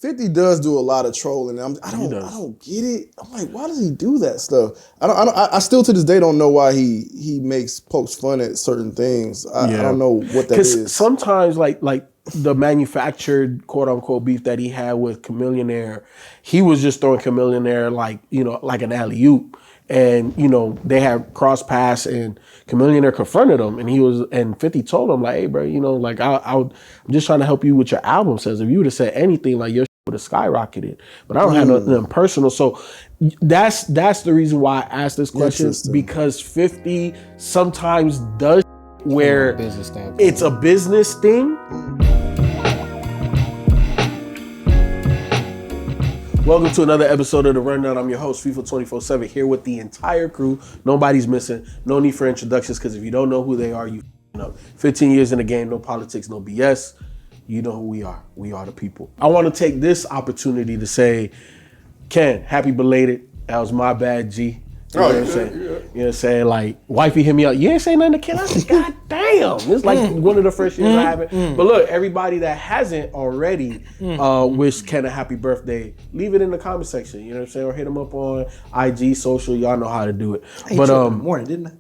50 does do a lot of trolling. I don't get it. I'm like, why does he do that stuff? I still to this day don't know why he pokes fun at certain things. I don't know what that is. Because sometimes like the manufactured quote unquote beef that he had with Chamillionaire, he was just throwing Chamillionaire like an alley-oop. And, they had cross paths and Chamillionaire confronted him and 50 told him like, hey bro, like I'm just trying to help you with your album. Says if you would have said anything, like your shit would have skyrocketed. But I don't have nothing personal. So that's the reason why I asked this question, because 50 sometimes does where it's a business thing. Welcome to another episode of The Rundown. I'm your host, Feefo 24/7, here with the entire crew. Nobody's missing. No need for introductions, because if you don't know who they are, you know. 15 years in the game, no politics, no BS. You know who we are. We are the people. I want to take this opportunity to say, Ken, happy belated. That was my bad, G. You know what I'm saying? You know what I'm saying? Like, wifey hit me up. You ain't say nothing to Ken. I said, God damn. It's like one of the first years I haven't. But look, everybody that hasn't already wished Ken a happy birthday, leave it in the comment section. You know what I'm saying? Or hit him up on IG, social. Y'all know how to do it. But in the morning, didn't I?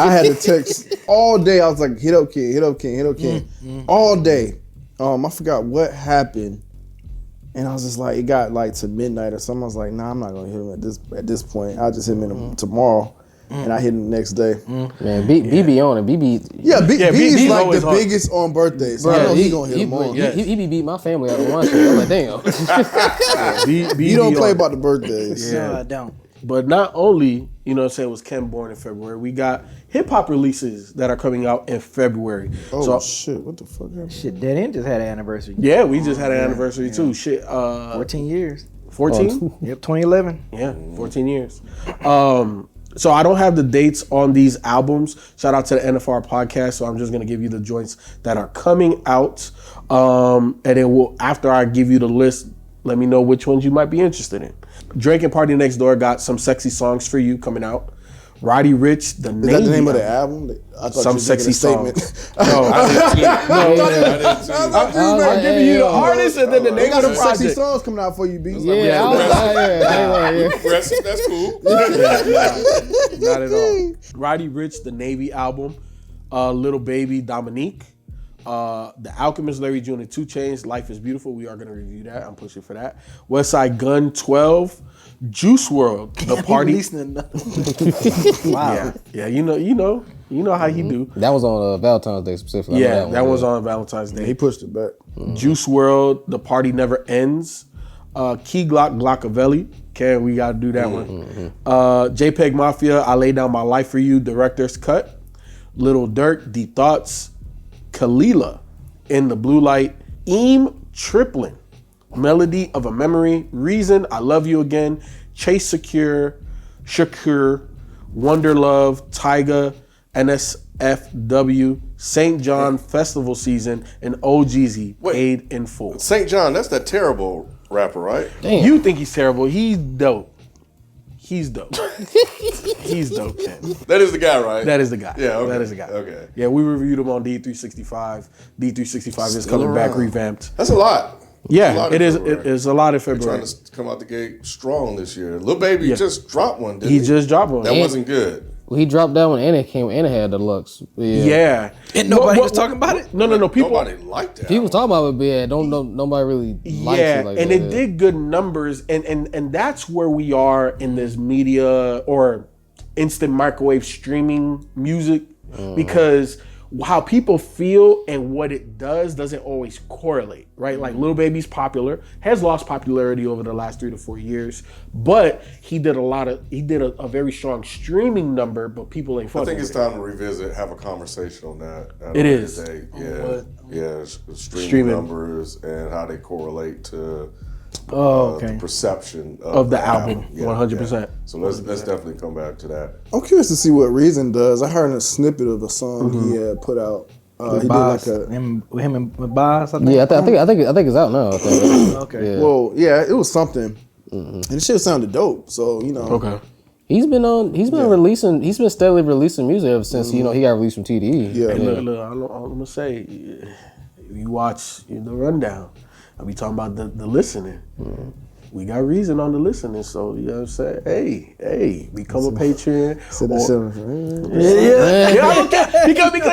I had to text all day. I was like, hit up Ken, hit up Ken, hit up Ken. All day. I forgot what happened. And I was just like, it got like to midnight or something. I was like, nah, I'm not gonna hit him at this point. I'll just hit him tomorrow. And I hit him the next day. Man, BB on it. BB. Yeah, BB's like the biggest on birthdays. So I know he gonna hit him on. He beat my family out of one shit. I'm like, damn. You don't play about the birthdays. Yeah, I don't. But not only, you know what I'm saying, was Ken born in February, we got hip-hop releases that are coming out in February. Oh, shit. What the fuck happened? Shit, Dead End just had an anniversary. Yeah, we just had an anniversary too. Shit. 14 years. 14? Yep, 2011. Yeah, 14 years. So I don't have the dates on these albums. Shout out to the NFR podcast. So I'm just going to give you the joints that are coming out. And then after I give you the list, let me know which ones you might be interested in. Drake and Party Next Door got Some Sexy Songs for You coming out. Roddy Rich, the Navy. Is that the name of the album? I thought Some Sexy Songs. No, I didn't see I'm giving you the artist and then the name of the project. Sexy Songs coming out for you, B. Aggressive, that's cool. Not at all. Roddy Rich, the Navy album. Little Baby, Dominique. The Alchemist, Larry June and 2 Chainz, Life is Beautiful. We are going to review that. I'm pushing for that. Westside Gun 12, Juice WRLD, The Party. Wow. Yeah. You know how he do. That was on Valentine's Day specifically. Yeah, that was on Valentine's Day. He pushed it back. Juice WRLD, The Party Never Ends. Key Glock, Glockavelli. Okay, we got to do that one. JPEG Mafia, I Lay Down My Life for You, Director's Cut. Lil Durk, Deep Thoughts. Kalila, In the Blue Light. Eem Triplin, Melody of a Memory. Reason, I Love You Again. Chase Shakur, Wonder Love, Tyga, NSFW, St. John Festival Season, and OGZ, Paid in Full. St. John, that's that terrible rapper, right? Damn. You think he's terrible. He's dope. He's dope. He's dope, Ken. That is the guy, right? That is the guy. Yeah, okay. That is the guy. Okay. Yeah, we reviewed him on D365. D365 is coming back revamped. That's a lot. Yeah, it is. It is a lot in February. Trying to come out the gate strong this year. Lil Baby just dropped one, didn't He just dropped one. That wasn't good. Well, he dropped that one and it had the deluxe. Yeah. And nobody was talking about it? No. People, Nobody liked that. People talking about it, but yeah, nobody really likes it like and that. it did good numbers, and that's where we are in this media or instant microwave streaming music, because how people feel and what it doesn't always correlate, right? Like Lil Baby's popular, has lost popularity over the last 3 to 4 years, but he did a very strong streaming number, but people ain't fucking. I think it's time to revisit, have a conversation on that. It is. Streaming numbers and how they correlate to the perception of the album. 100%. Yeah. So let's definitely come back to that. I'm curious to see what Reason does. I heard a snippet of a song he had put out. He did like him and Boz. Yeah, I think it's out now. I think. Okay. Yeah. Well, yeah, it was something, and the shit sounded dope. So Okay. He's been steadily releasing music ever since he got released from TDE. Yeah. Hey, look, I'm gonna say, you watch The Rundown. I be talking about the listening. We got reason on the listening, so you know what I'm saying? Hey, become a Patreon. Because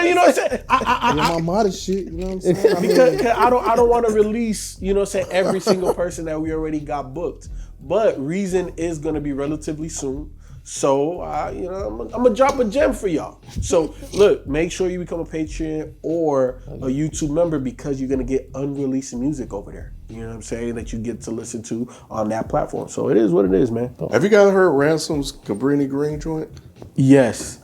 you know what I'm saying? My modest shit, you know what I'm saying? Because I don't want to release, you know what I'm saying, every single person that we already got booked. But Reason is gonna be relatively soon. So you know, I'm gonna drop a gem for y'all. So look, make sure you become a Patreon or a YouTube member because you're gonna get unreleased music over there. You know what I'm saying? That you get to listen to on that platform. So it is what it is, man. Have you guys heard Ransom's Cabrini Green joint? Yes.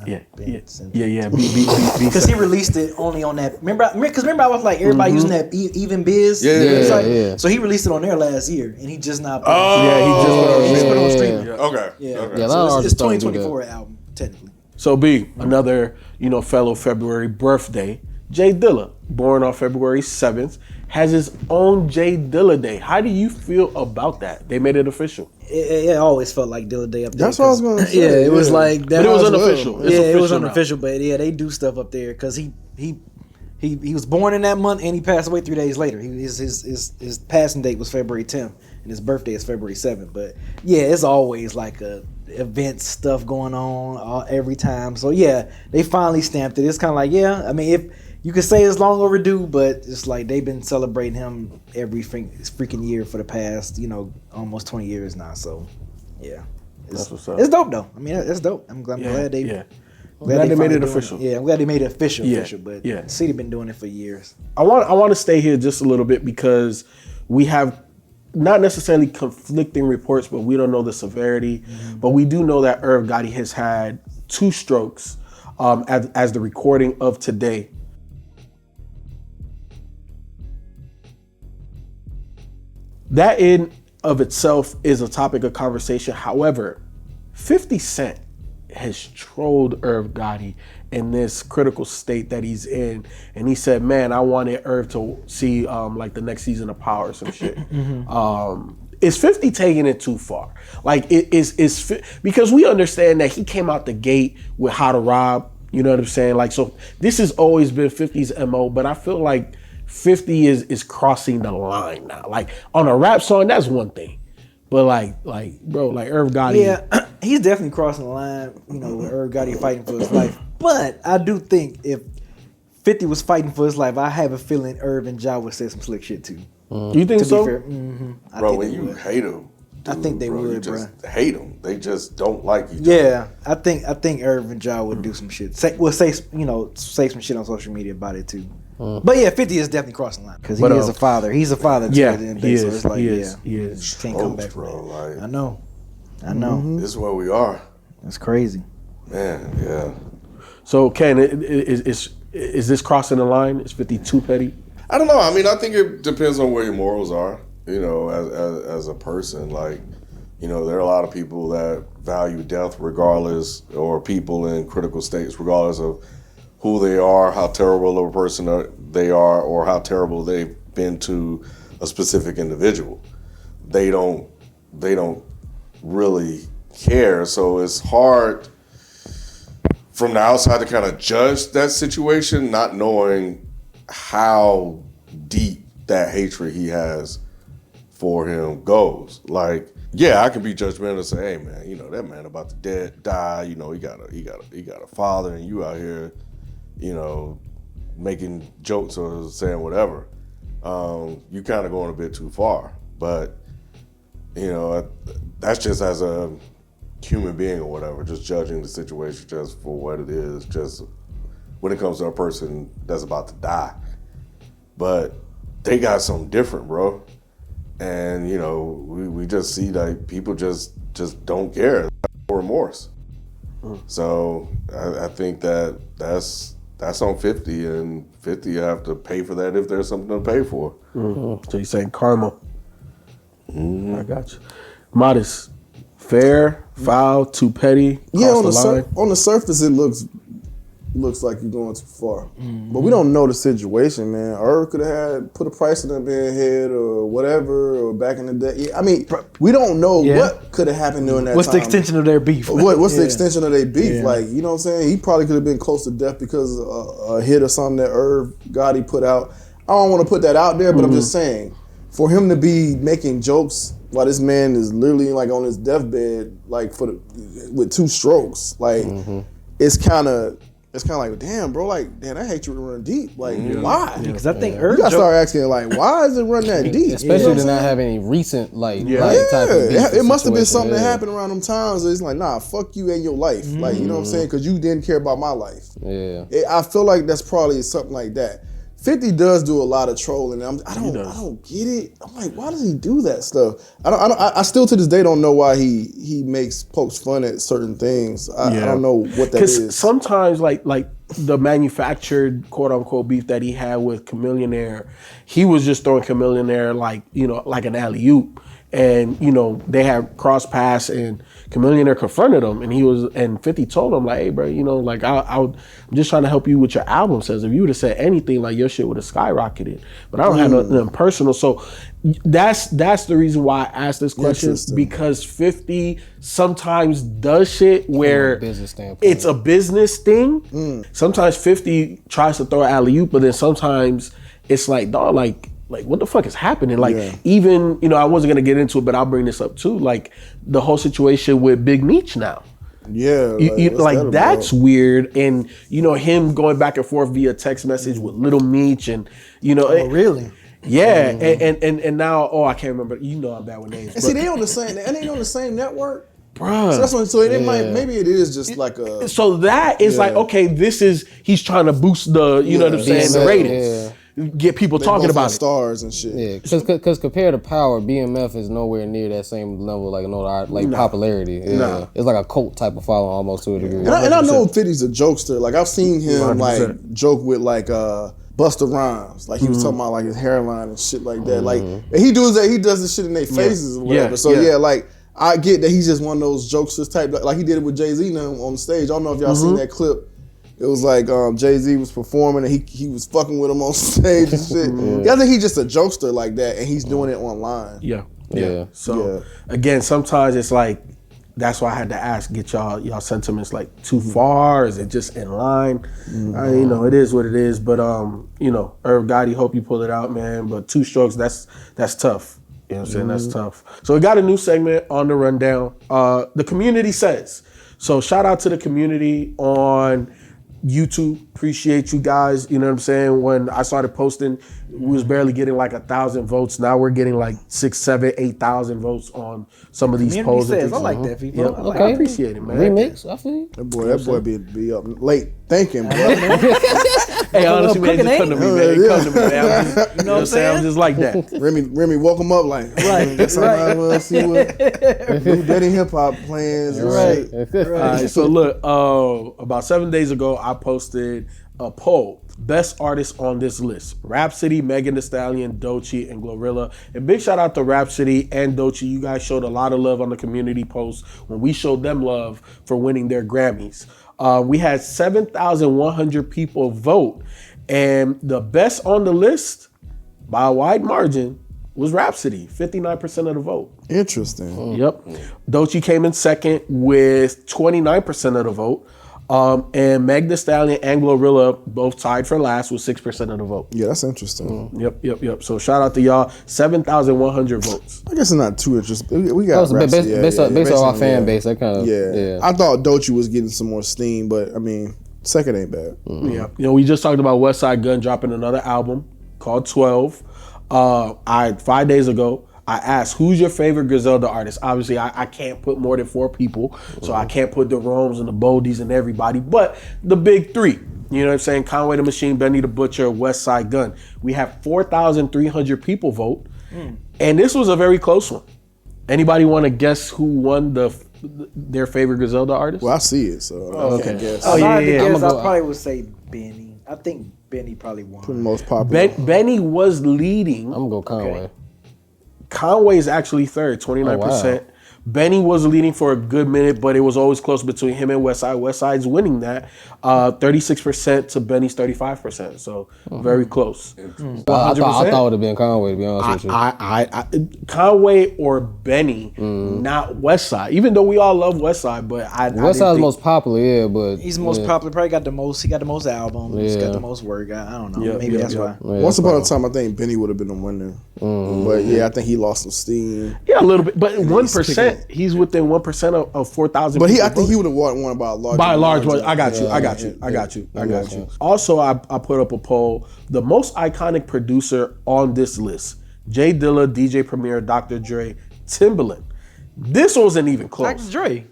Yeah. Because he released it only on that. Remember I was like everybody using that Even Biz. Yeah. So he released it on there last year, and he just not. He just put it on streaming. Okay. Yeah. Okay. Yeah, So it's 2024 album technically. So B, another, you know, fellow February birthday, J Dilla, born on February 7th, has his own J Dilla Day. How do you feel about that? They made it official. It always felt like Dilla Day up there. That's what I was gonna say. Yeah, it was like that. But it was unofficial. It's Yeah, it was official now. unofficial, but yeah, they do stuff up there because he was born in that month and he passed away 3 days later. His passing date was February 10th and his birthday is February 7th. But yeah, it's always like a event stuff going on every time. So yeah, they finally stamped it. It's kind of like, yeah, I mean, if you could say it's long overdue, but it's like they've been celebrating him every freaking year for the past, you know, almost 20 years now. So yeah, That's what's up. it's dope though. I mean, it's dope. I'm glad they. Yeah. Glad they made it official. Yeah, I'm glad they made it official. But yeah. the city been doing it for years. I want to stay here just a little bit because we have not necessarily conflicting reports, but we don't know the severity. But we do know that Irv Gotti has had 2 strokes as the recording of today. That in of itself is a topic of conversation. However, 50 Cent has trolled Irv Gotti in this critical state that he's in, and he said, "Man, I wanted Irv to see like the next season of Power or some shit." Is 50 taking it too far? Like, it is because we understand that he came out the gate with How to Rob. You know what I'm saying? Like, so this has always been 50's MO, but I feel like 50 is crossing the line now. Like on a rap song, that's one thing, but like bro, like Irv Gotti. Yeah, he's definitely crossing the line. You know, with Irv Gotti fighting for his life. But I do think if 50 was fighting for his life, I have a feeling Irv and Ja would say some slick shit too. You think so? Bro, when you hate them, I think they would, you just bro. hate them. They just don't like each other. Yeah, I think Irv and Ja would do some shit. Say some shit on social media about it too. But yeah, 50 is definitely crossing the line because he is a father. He's a father. Yeah, to the end of he the day, is. So it's like, He is. can't come back, bro. Like, I know. this is where we are, That's crazy. man. Yeah. So Ken, is this crossing the line? Is 50 too petty? I don't know. I mean, I think it depends on where your morals are. You know, as a person, like, you know, there are a lot of people that value death regardless, or people in critical states regardless of who they are, how terrible of a person they are, or how terrible they've been to a specific individual. They don't really care. So it's hard from the outside to kind of judge that situation, not knowing how deep that hatred he has for him goes. Like, yeah, I can be judgmental and say, hey man, you know, that man about to die, you know, he got a father and you out here, you know, making jokes or saying whatever. You kind of going a bit too far. But, you know, that's just as a human being or whatever, just judging the situation just for what it is, just when it comes to a person that's about to die. But they got something different, bro. And, you know, we just see that people just don't care. No remorse. So I think that's on 50, and 50 have to pay for that if there's something to pay for. So you're saying karma. I got you. Modest, fair, foul, too petty. Yeah, on line. on the surface it looks like you're going too far, but we don't know the situation, man. Irv could have put a price on that man's head or whatever, or back in the day. Yeah, I mean, we don't know what could have happened during that What's time. the extension of their beef? What's the extension of their beef? Like, you know what I'm saying? He probably could have been close to death because of a hit or something that Irv Gotti put out. I don't want to put that out there, but I'm just saying, for him to be making jokes while this man is literally like on his deathbed, like with 2 strokes, like it's kind of like, damn, bro, like, damn, that hatred run deep. Like, why? Because I think You gotta start asking, like, why is it run that deep? Especially to not have any recent type of beef it must have been situation. something that happened around them times. It's like, nah, fuck you and your life. Like, you know what I'm saying? Because you didn't care about my life. Yeah. I feel like that's probably something like that. 50 does do a lot of trolling. I don't get it. I'm like, why does he do that stuff? I still to this day don't know why he pokes fun at certain things. I don't know what that is. Because sometimes like the manufactured quote unquote beef that he had with Chameleonaire, he was just throwing Chameleonaire like an alley-oop. And they had cross paths, and Chameleonaire confronted him, and 50 told him like, hey bro, like I'm just trying to help you with your album. Says if you would have said anything, like your shit would have skyrocketed. But I don't have nothing personal. So that's the reason why I asked this question, because 50 sometimes does shit where it's a business thing. Sometimes 50 tries to throw an alley-oop, but then sometimes it's like, dog, like what the fuck is happening? Like even, I wasn't gonna get into it, but I'll bring this up too. Like the whole situation with Big Meech now. Yeah. Like that's weird. And him going back and forth via text message with Little Meech and really? Yeah. And now, I can't remember. I'm bad with names. And see, they on the same network. Bruh. So that's what, maybe it is just like a. So that is like, okay, he's trying to boost the, what I'm saying, the ratings. Yeah. Get people talking about stars and shit. Yeah, because compared to Power, BMF is nowhere near that same level, popularity. Yeah. Nah. It's like a cult type of following almost to a degree. And I know 50's a jokester. Like I've seen him 100%. Like joke with like Busta Rhymes. Like he was talking about like his hairline and shit like that. Like and he does this shit in their faces or whatever. So like I get that he's just one of those jokesters type. Like he did it with Jay-Z now on the stage. I don't know if y'all seen that clip. It was like Jay-Z was performing and he was fucking with him on stage and shit. I think he's just a jokester like that, and he's doing it online. Yeah. So again, sometimes it's like, that's why I had to ask, get y'all sentiments like too far? Is it just in line? It is what it is. But Irv Gotti, hope you pull it out, man. But 2 strokes, that's tough. You know what I'm saying? That's tough. So we got a new segment on the rundown. The community says. So shout out to the community on YouTube. Appreciate you guys. You know what I'm saying? When I started posting, we was barely getting like 1,000 votes. Now we're getting like 6, 7, 8,000 votes on some of these polls. Says, I like that, people. Yeah, I appreciate it, man. Remix, I feel you. That boy be up late thinking, bro. Hey, honestly, man, just come to me, man. Come to me, man. You know what I'm saying? I'm just like that. Remy woke him up like, somebody will see what New Daddy Hip Hop plans. Right. All right, so look, about 7 days ago, I posted a poll. Best artists on this list: Rhapsody, Megan Thee Stallion, Doechii, and Glorilla. And big shout out to Rhapsody and Doechii. You guys showed a lot of love on the community post when we showed them love for winning their Grammys. We had 7,100 people vote, and the best on the list by a wide margin was Rhapsody, 59% of the vote. Interesting. Yep. Doechii came in second with 29% of the vote. And Meg Thee Stallion and Glorilla both tied for last with 6% of the vote. Yeah, that's interesting. Yep. So shout out to y'all. 7,100 votes. I guess it's not too interesting. We got based on our fan base. That kind of I thought Doechii was getting some more steam, but I mean, second ain't bad. Yeah. We just talked about Westside Gunn dropping another album called 12. 5 days ago, I asked, who's your favorite Griselda artist? Obviously, I can't put more than 4 people, so I can't put the Romes and the Boldies and everybody, but the big 3. You know what I'm saying? Conway the Machine, Benny the Butcher, Westside Gunn. We have 4,300 people vote, and this was a very close one. Anybody want to guess who won their favorite Griselda artist? Well, I see it, so I can't guess. I probably would say Benny. I think Benny probably won. The most popular. Benny was leading. I'm gonna go Conway. Conway is actually third, 29%. Benny was leading for a good minute, but it was always close between him and Westside. Westside's winning that, 36% to Benny's 35%. So very close. I thought it would have been Conway, to be honest with you. I Conway or Benny, not Westside. Even though we all love Westside, but Westside's the most popular, yeah, but he's the most popular. Probably got the most. He got the most albums. He's got the most work. I don't know. Maybe that's why. Yeah, Once upon a time, I think Benny would have been the winner. But yeah, I think he lost some steam. Yeah, a little bit, but 1%. He's within 1% of 4,000. But I think he would have won by a large. By a large one. I got you. Also, I put up a poll. The most iconic producer on this list: J Dilla, DJ Premier, Dr. Dre, Timbaland. This wasn't even close. Dr. Dre.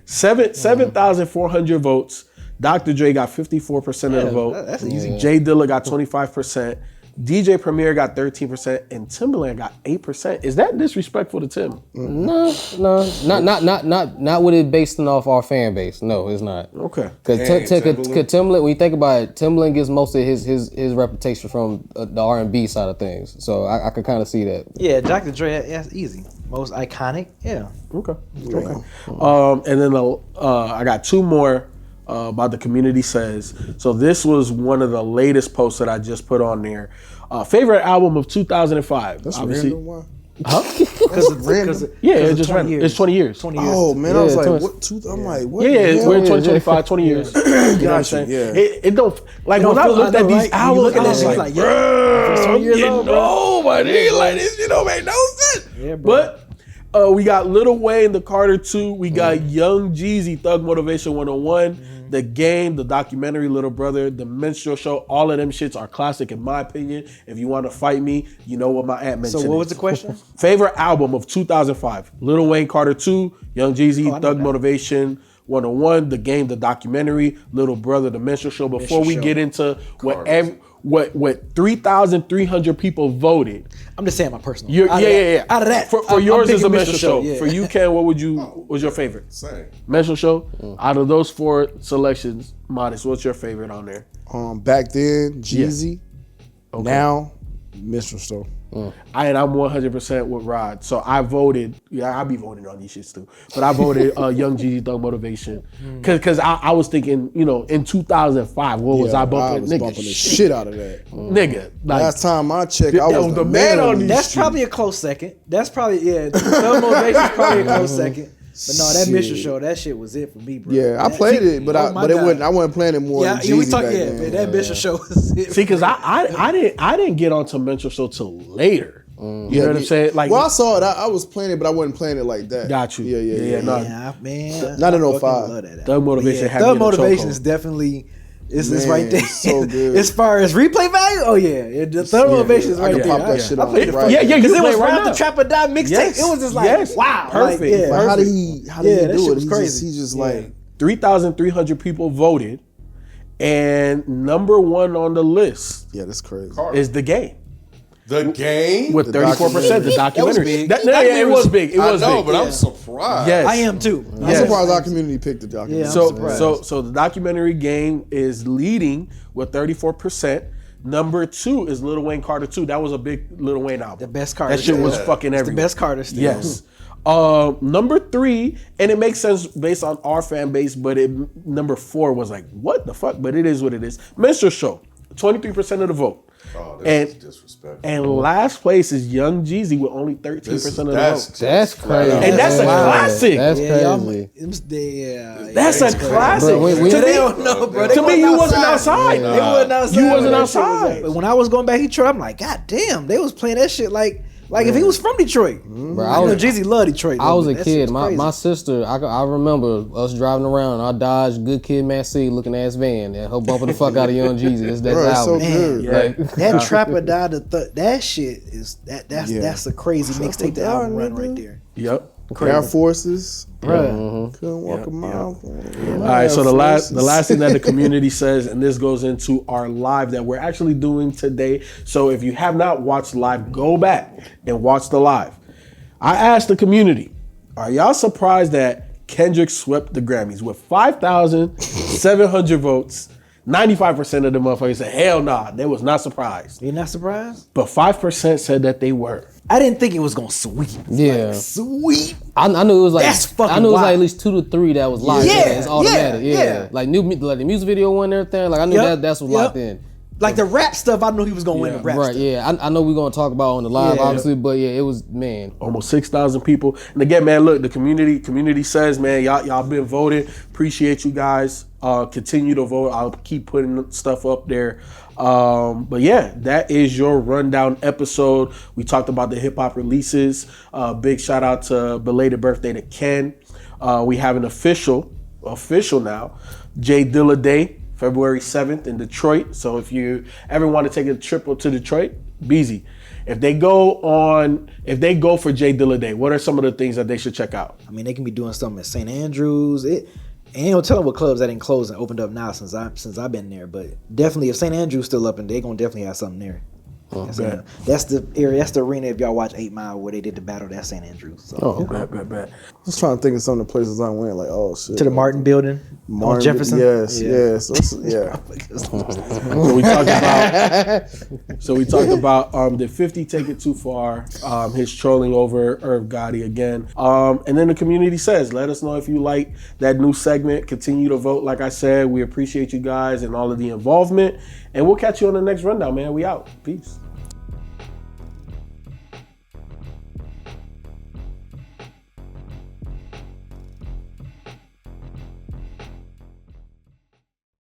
7,400 votes. Dr. Dre got 54% of the vote. That's easy. J Dilla got 25%. DJ Premier got 13% and Timbaland got 8%. Is that disrespectful to Tim? No, not with it based off our fan base. No, it's not. Okay. Because Timbaland, when you think about it, Timbaland gets most of his reputation from the R&B side of things. So I could kind of see that. Yeah, Dr. Dre, that's easy. Most iconic, yeah. Okay. And then I got two more about the community says. So this was one of the latest posts that I just put on there. Favorite album of 2005. That's obviously. random. Why? Huh? Because it's just random. It's 20 years. 20 years. Oh man, I was like, what? I'm like, what? Yeah, we're in 2025, 20 years. You know what I'm saying? Yeah. It don't like when I looked at these albums, I was like, yeah, 20 years old, bro. my nigga, like this, make no sense. Yeah, bro. But we got Lil Wayne, the Carter 2. We got Young Jeezy, Thug Motivation 101. The Game, the documentary Little Brother, the Minstrel Show. All of them shits are classic in my opinion. If you want to fight me, you know what my aunt mentioned. So what was the question? Favorite album of 2005. Lil Wayne, Carter 2, Young Jeezy, Thug Motivation 101, The Game, the documentary, Little Brother, the Minstrel Show. Before we get into what 3,300 people voted. I'm just saying my personal. Yeah. Out of that, for yours is a Minstrel Show. Yeah. For you, Ken, what was your favorite? Same. Minstrel Show. Out of those 4 selections, Modest, what's your favorite on there? Back then, Jeezy. Okay. Now, Minstrel Show. I'm 100% with Rod. So I voted. Yeah, I'll be voting on these shits too. But I voted Young Jeezy, Thug Motivation, because I was thinking, in 2005, what was I bumping? I was Nigga, bumping the shit out of that. Nigga, like, Last time I checked, I was the man on these That's streets. probably a close second. That's probably Thug Motivation's probably a close second. But no, that Minstrel Show, that shit was it for me, bro. Yeah, I played it, but I wasn't playing it more than Jeezy we talk. back Yeah, then. man, that Minstrel Show was it. see, because I didn't get onto Minstrel Show till later. You know what I'm saying? Like, I saw it. I was playing it, but I wasn't playing it like that. Got you. Yeah. Yeah, man. Not in I fucking 05. love that. Thug Motivation had me Thug in a Motivation chokehold. is definitely it's Man, right there. it's so good. As far as replay value, oh yeah, the Thug Motivation is I right can there. pop that shit I on played it right Yeah, now. you because it play was right around now. the Trap or Die mixtape. Yes. It was just like Yes. wow, Perfect. Like, yeah, But how did perfect. he that do shit it? was crazy. He just like 3,300 people voted, and number 1 on the list yeah, that's crazy. is The Game. The Game? With The 34%, the documentary. big. It was big. It was I know, big. but I'm surprised. Yes. I am too. I'm Yes. surprised our community picked the documentary. Yeah, I'm So surprised. so the documentary Game is leading with 34%. Number 2 is Lil Wayne Carter 2. That was a big Lil Wayne album. The best Carter. That shit was Yeah. fucking It's everywhere. the best Carter still. Yes. Number 3, and it makes sense based on our fan base, but number 4 was like, what the fuck? But it is what it is. Minstrel Show, 23% of the vote. Oh, this is disrespectful. And last place is Young Jeezy with only 13% of the vote. That's crazy. And that's a classic. That's y'all, crazy. That's a classic. Bro, we- to They me, don't know, bro. to me, you wasn't outside. They wasn't outside. You wasn't when that shit was outside. up. But when I was going back Detroit, I'm like, God damn, they was playing that shit like if he was from Detroit. Bro, I know Jeezy loved Detroit. I was a That shit kid. crazy. My sister, I remember us driving around our Dodge Good Kid, Mad City looking ass van and her bumping the fuck out of Young Jeezy. That's Bro, it's so album. good. Yeah. That Trapper Died that shit is that's a crazy mixtape to album run right there. Yep. Air Forces. Bruh. Couldn't walk a mile. All right, so the last thing that the community says, and this goes into our live that we're actually doing today. So if you have not watched live, go back and watch the live. I asked the community, are y'all surprised that Kendrick swept the Grammys with 5,700 votes? 95% of the motherfuckers said, hell nah, they was not surprised. You're not surprised? But 5% said that they were. I didn't think it was gonna sweep. Yeah. Like, sweep. I knew it was like That's fucking I knew it was like wild. at least 2 to 3 that was locked Yeah, in. It's automatic. yeah, Yeah. yeah. Like the music video one and everything. Like I knew that's was locked in. Like the rap stuff, I knew he was gonna win the rap Right, stuff. yeah. I know we're gonna talk about it on the live, Yeah. obviously, but yeah, it was, man. Almost 6,000 people. And again, man, look, the community says, man, y'all been voted. Appreciate you guys. Continue to vote. I'll keep putting stuff up there. But yeah, that is your rundown episode. We talked about the hip hop releases. Big shout out to belated birthday to Ken. We have an official now, J Dilla Day, February 7th in Detroit. So if you ever want to take a trip up to Detroit, Beezy. If they go for J Dilla Day, what are some of the things that they should check out? I mean, they can be doing something at St. Andrews. Ain't no telling what clubs that didn't close and opened up now since I've been there. But definitely, if St. Andrews still up, and they gonna definitely have something there. That's the area. That's the arena. If y'all watch 8 Mile where they did the battle, that's St. Andrews. So. Bet. Just trying to think of some of the places I went. Like, oh shit. To the Martin Building on Jefferson. Yes. So yeah. So we talked about did 50 take it too far? His trolling over Irv Gotti again. And then the community says, let us know if you like that new segment. Continue to vote. Like I said, we appreciate you guys and all of the involvement. And we'll catch you on the next rundown, man. We out. Peace.